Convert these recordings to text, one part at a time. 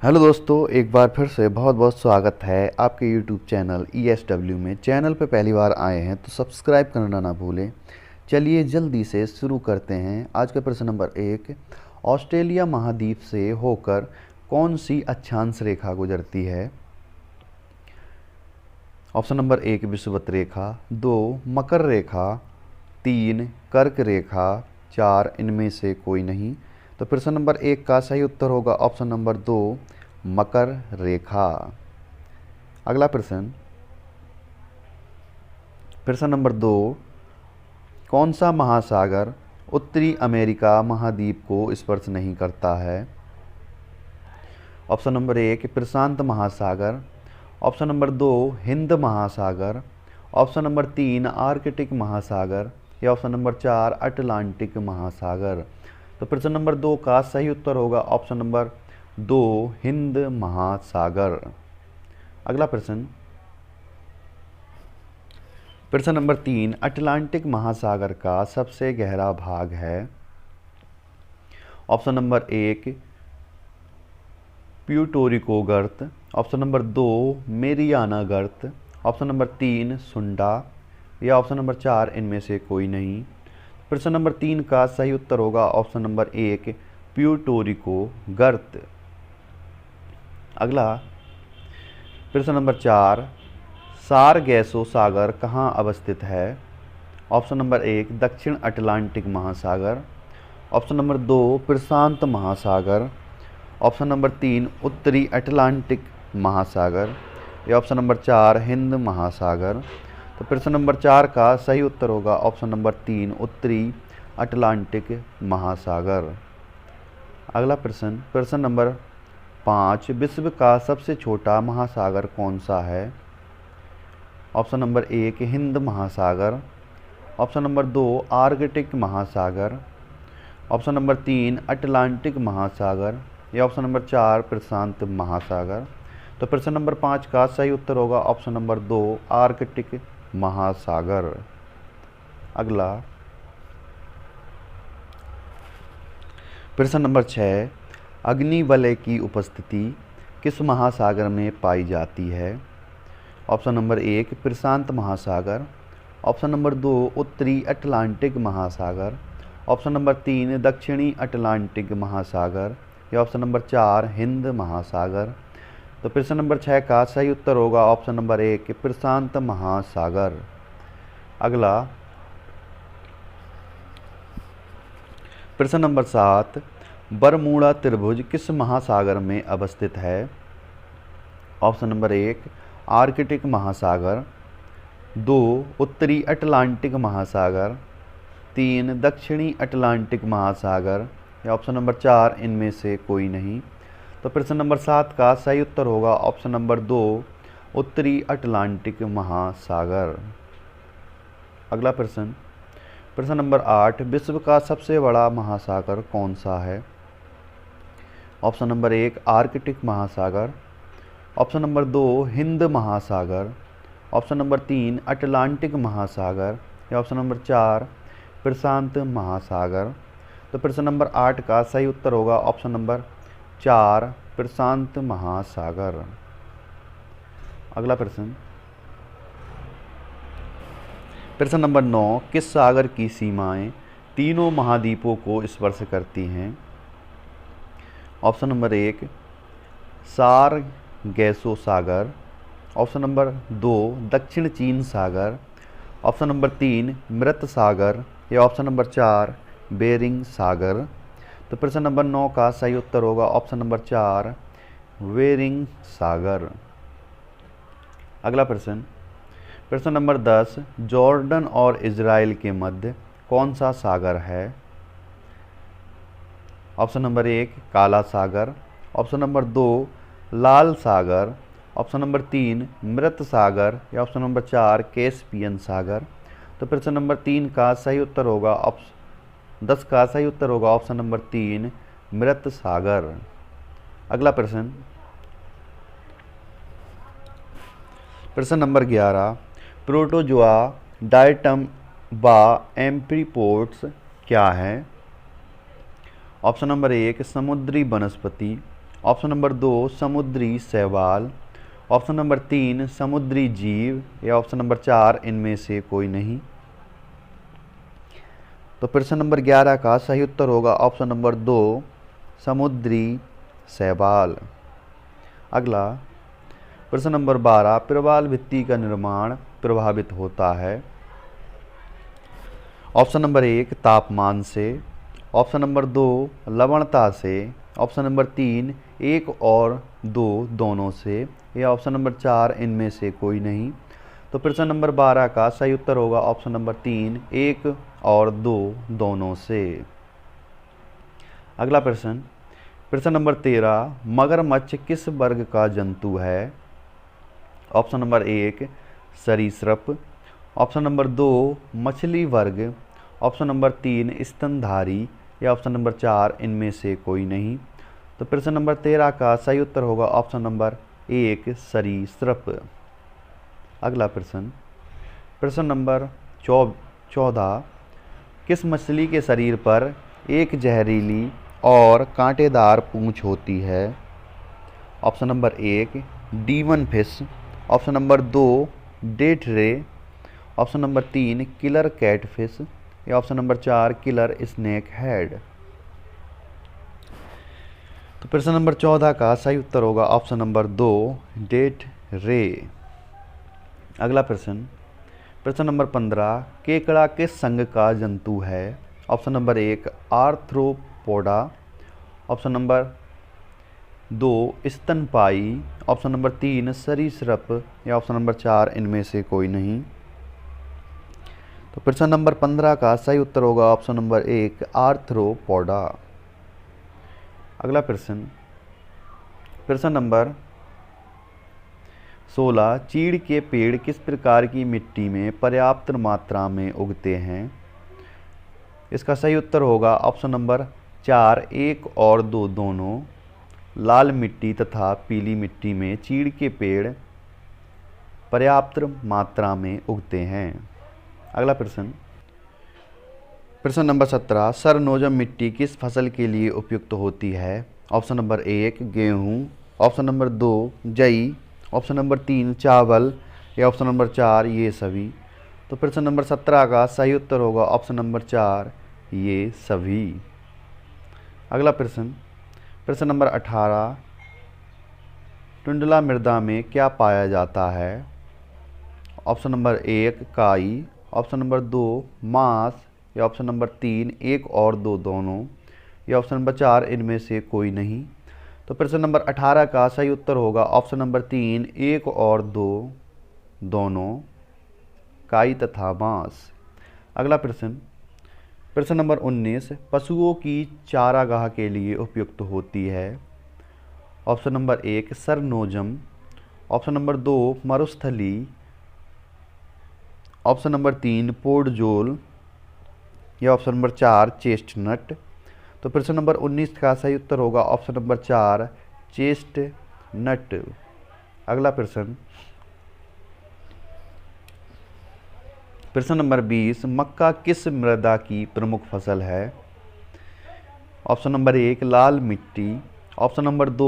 Hello दोस्तों, एक बार फिर से बहुत बहुत स्वागत है आपके यूट्यूब चैनल ESW में। चैनल पे पहली बार आए हैं तो सब्सक्राइब करना ना भूलें। चलिए जल्दी से शुरू करते हैं। आज का प्रश्न नंबर 1, ऑस्ट्रेलिया महाद्वीप से होकर कौन सी अक्षांश रेखा गुजरती है? ऑप्शन नंबर 1 विषुवत रेखा, 2 मकर रेखा, 3 कर्क रेखा, 4 इनमें से कोई नहीं। तो प्रश्न नंबर 1 का सही उत्तर होगा ऑप्शन नंबर 2 मकर रेखा। अगला प्रश्न, प्रश्न नंबर 2, कौन सा महासागर उत्तरी अमेरिका महाद्वीप को स्पर्श नहीं करता है? ऑप्शन नंबर 1 प्रशांत महासागर, ऑप्शन नंबर 2 हिंद महासागर, ऑप्शन नंबर 3 आर्कटिक महासागर या ऑप्शन नंबर 4 अटलांटिक महासागर। तो प्रश्न नंबर 2 का सही उत्तर होगा ऑप्शन नंबर 2 हिंद महासागर। अगला प्रश्न, प्रश्न नंबर 3 अटलांटिक महासागर का सबसे गहरा भाग है? ऑप्शन नंबर 1 प्यूटोरिको गर्त, ऑप्शन नंबर 2 मेरियाना गर्त, ऑप्शन नंबर 3 सुंडा या ऑप्शन नंबर 4 इनमें से कोई नहीं। प्रश्न नंबर 3 का सही उत्तर होगा ऑप्शन नंबर 1 प्यूटोरिको गर्त। अगला प्रश्न नंबर 4, सारगैसो सागर कहाँ अवस्थित है? ऑप्शन नंबर 1 दक्षिण अटलांटिक महासागर, ऑप्शन नंबर 2 प्रशांत महासागर, ऑप्शन नंबर 3 उत्तरी अटलांटिक महासागर या ऑप्शन नंबर 4 हिंद महासागर। तो प्रश्न नंबर 4 का सही उत्तर होगा ऑप्शन नंबर 3 उत्तरी अटलांटिक महासागर। अगला प्रश्न, प्रश्न नंबर 5, विश्व का सबसे छोटा महासागर कौन सा है? ऑप्शन नंबर 1 हिंद महासागर, ऑप्शन नंबर 2 आर्कटिक महासागर, ऑप्शन नंबर 3 अटलांटिक महासागर या ऑप्शन नंबर 4 प्रशांत महासागर। तो प्रश्न नंबर 5 का सही उत्तर होगा ऑप्शन नंबर 2 आर्कटिक महासागर। अगला प्रश्न नंबर 6, अग्निवलय की उपस्थिति किस महासागर में पाई जाती है? ऑप्शन नंबर 1 प्रशांत महासागर, ऑप्शन नंबर 2 उत्तरी अटलांटिक महासागर, ऑप्शन नंबर 3 दक्षिणी अटलांटिक महासागर या ऑप्शन नंबर 4 हिंद महासागर। तो प्रश्न नंबर 6 का सही उत्तर होगा ऑप्शन नंबर 1 प्रशांत महासागर। अगला प्रश्न नंबर 7, बरमूडा त्रिभुज किस महासागर में अवस्थित है? ऑप्शन नंबर 1 आर्कटिक महासागर, 2 उत्तरी अटलांटिक महासागर, 3 दक्षिणी अटलांटिक महासागर या ऑप्शन नंबर 4 इनमें से कोई नहीं। तो प्रश्न नंबर 7 का सही उत्तर होगा ऑप्शन नंबर 2 उत्तरी अटलांटिक महासागर। अगला प्रश्न, प्रश्न नंबर 8, विश्व का सबसे बड़ा महासागर कौन सा है? ऑप्शन नंबर 1 आर्कटिक महासागर, ऑप्शन नंबर 2 हिंद महासागर, ऑप्शन नंबर 3 अटलांटिक महासागर या ऑप्शन नंबर 4 प्रशांत महासागर। तो प्रश्न नंबर 8 का सही उत्तर होगा ऑप्शन नंबर 4 प्रशांत महासागर। अगला प्रश्न, प्रश्न नंबर 9, किस सागर की सीमाएं तीनों महाद्वीपों को स्पर्श करती हैं? ऑप्शन नंबर 1 सारगैसो सागर, ऑप्शन नंबर 2 दक्षिण चीन सागर, ऑप्शन नंबर 3 मृत सागर या ऑप्शन नंबर 4 बेरिंग सागर। तो प्रश्न नंबर 9 का सही उत्तर होगा ऑप्शन नंबर 4 बेरिंग सागर। अगला प्रश्न, प्रश्न नंबर 10, जॉर्डन और इजराइल के मध्य कौन सा सागर है? ऑप्शन नंबर 1 काला सागर, ऑप्शन नंबर 2 लाल सागर, ऑप्शन नंबर 3 मृत सागर या ऑप्शन नंबर 4 कैस्पियन सागर। तो प्रश्न नंबर 3 का सही उत्तर होगा 10 का सही उत्तर होगा ऑप्शन नंबर 3 मृत सागर। अगला प्रश्न, प्रश्न नंबर 11, प्रोटोजोआ डायटम व एम्फीपोड्स क्या है? ऑप्शन नंबर 1 समुद्री वनस्पति, ऑप्शन नंबर 2 समुद्री शैवाल, ऑप्शन नंबर 3 समुद्री जीव, या ऑप्शन नंबर 4 इनमें से कोई नहीं। तो प्रश्न नंबर 11 का सही उत्तर होगा ऑप्शन नंबर 2 समुद्री शैवाल। अगला प्रश्न नंबर 12 प्रवाल भित्ति का निर्माण प्रभावित होता है। ऑप्शन नंबर 1 तापमान से, ऑप्शन नंबर 2 लवणता से, ऑप्शन नंबर 3 1 और 2 दोनों से, या ऑप्शन नंबर 4 इनमें से कोई नहीं। तो प्रश्न नंबर 12 का सही उत्तर होगा ऑप्शन नंबर 3 1 और 2 दोनों से। अगला प्रश्न प्रश्न नंबर 13 मगरमच्छ किस वर्ग का जंतु है। ऑप्शन नंबर 1 सरीसृप, ऑप्शन नंबर 2 मछली वर्ग, ऑप्शन नंबर 3 स्तनधारी, या ऑप्शन नंबर 4 इनमें से कोई नहीं। तो प्रश्न नंबर 13 का सही उत्तर होगा ऑप्शन नंबर 1 सरीसृप। अगला प्रश्न प्रश्न नंबर 14 किस मछली के शरीर पर एक जहरीली और कांटेदार पूंछ होती है। Option number 1 demon fish, option number 2 date ray, option number 3 killer catfish, या option number 4 killer snake head. तो प्रश्न नंबर 14 का सही उत्तर होगा ऑप्शन नंबर 2 डेट रे। अगला प्रश्न प्रश्न नंबर 15 केकड़ा किस संघ का जंतु है। Option number 1 arthropoda, option number 2 स्तनपाई, ऑप्शन नंबर 3 सरीसृप, या ऑप्शन नंबर 4 इनमें से कोई नहीं। तो प्रश्न नंबर 15 का सही उत्तर होगा ऑप्शन नंबर 1 आर्थ्रोपोडा। अगला प्रश्न प्रश्न नंबर 16 चीड़ के पेड़ किस प्रकार की मिट्टी में पर्याप्त मात्रा में उगते हैं। इसका सही उत्तर होगा ऑप्शन नंबर 4 1 और 2 दोनों। लाल मिट्टी तथा पीली मिट्टी में चीड़ के पेड़ पर्याप्त मात्रा में उगते हैं। अगला प्रश्न प्रश्न नंबर 17 सरनोजम मिट्टी किस फसल के लिए उपयुक्त होती है। ऑप्शन नंबर 1 गेहूँ, ऑप्शन नंबर 2 जई, ऑप्शन नंबर 3 चावल, या ऑप्शन नंबर 4 ये सभी। तो प्रश्न नंबर 17 का सही उत्तर होगा ऑप्शन नंबर 4 ये सभी। अगला प्रश्न प्रश्न नंबर 18 टुंडला मृदा में क्या पाया जाता है। ऑप्शन नंबर 1 काई, ऑप्शन नंबर 2 मांस, या ऑप्शन नंबर 3 1 और 2 दोनों, या ऑप्शन नंबर 4 इनमें से कोई नहीं। तो प्रश्न नंबर 18 का सही उत्तर होगा ऑप्शन नंबर 3 1 और 2 दोनों, काई तथा मांस। अगला प्रश्न प्रश्न नंबर 19 पशुओं की चारागाह के लिए उपयुक्त होती है। Option number 1 chernozem, option number 2 मरुस्थली, ऑप्शन नंबर 3 पोडजोल, या ऑप्शन नंबर 4 चेस्टनट। तो प्रश्न नंबर 19 का सही उत्तर होगा ऑप्शन नंबर 4 चेस्टनट। अगला प्रश्न प्रश्न नंबर 20 मक्का किस मृदा की प्रमुख फसल है। ऑप्शन नंबर 1 लाल मिट्टी, ऑप्शन नंबर 2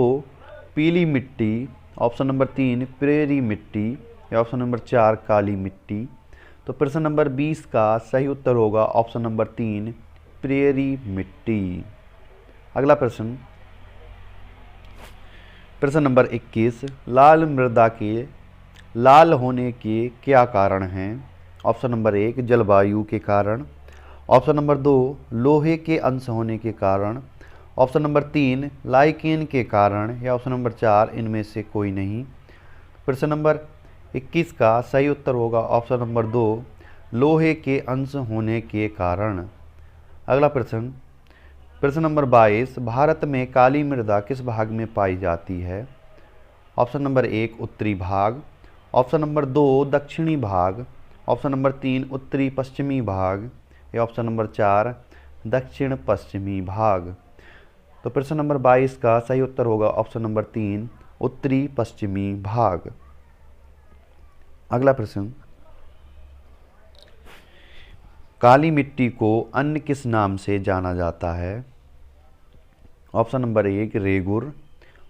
पीली मिट्टी, ऑप्शन नंबर 3 प्रेरी मिट्टी, या ऑप्शन नंबर 4 काली मिट्टी। तो प्रश्न नंबर 20 का सही उत्तर होगा ऑप्शन नंबर 3 प्रेरी मिट्टी। अगला प्रश्न प्रश्न नंबर 21 लाल मृदा के लाल होने के क्या कारण हैं। ऑप्शन नंबर 1 जलवायु के कारण, ऑप्शन नंबर 2 लोहे के अंश होने के कारण, ऑप्शन नंबर 3 लाइकेन के कारण, या ऑप्शन नंबर 4 इनमें से कोई नहीं। प्रश्न नंबर 21 का सही उत्तर होगा ऑप्शन नंबर 2 लोहे के अंश होने के कारण। अगला प्रश्न प्रश्न नंबर 22 भारत में काली मृदा किस भाग में पाई जाती है। ऑप्शन नंबर 1 उत्तरी भाग, ऑप्शन नंबर 2 दक्षिणी भाग, ऑप्शन नंबर 3 उत्तरी पश्चिमी भाग, या ऑप्शन नंबर 4 दक्षिण पश्चिमी भाग। तो प्रश्न नंबर 22 का सही उत्तर होगा ऑप्शन नंबर 3 उत्तरी पश्चिमी भाग। अगला प्रश्न काली मिट्टी को अन्य किस नाम से जाना जाता है। Option number 1 regur,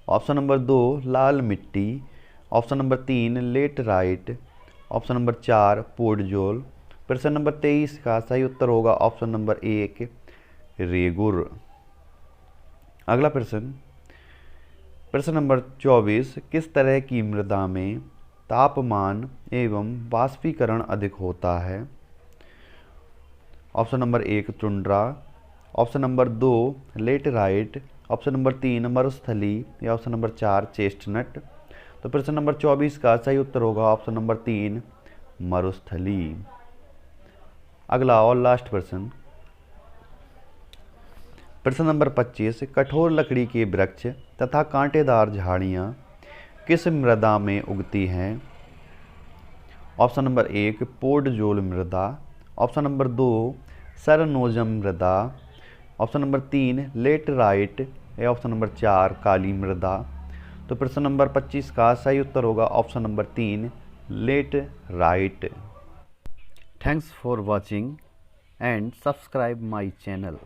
option number 2 लाल मिट्टी, option number 3 laterite, option number 4 podzol. प्रश्न नंबर 23 का सही उत्तर होगा ऑप्शन नंबर 1 रेगुर। अगला प्रश्न, प्रश्न नंबर 24, किस तरह की मृदा में तापमान एवं वाष्पीकरण अधिक होता है? Option number 1 tundra, option number 2 laterite, option number 3 मरुस्थली या ऑप्शन नंबर 4 चेस्टनट। तो प्रश्न नंबर 24 का सही उत्तर होगा ऑप्शन नंबर 3 मरुस्थली। अगला और लास्ट प्रश्न, प्रश्न नंबर 25, कठोर लकड़ी के वृक्ष तथा कांटेदार झाड़ियाँ किस मृदा में उगती हैं? ऑप्शन नंबर 1 पोडजोल मृदा, ऑप्शन नंबर 2 सरनोजम मृदा, ऑप्शन नंबर 3 लेटराइट या ऑप्शन नंबर 4 काली मृदा। तो प्रश्न नंबर 25 का सही उत्तर होगा option number 3 laterite. Thanks for watching and subscribe my channel.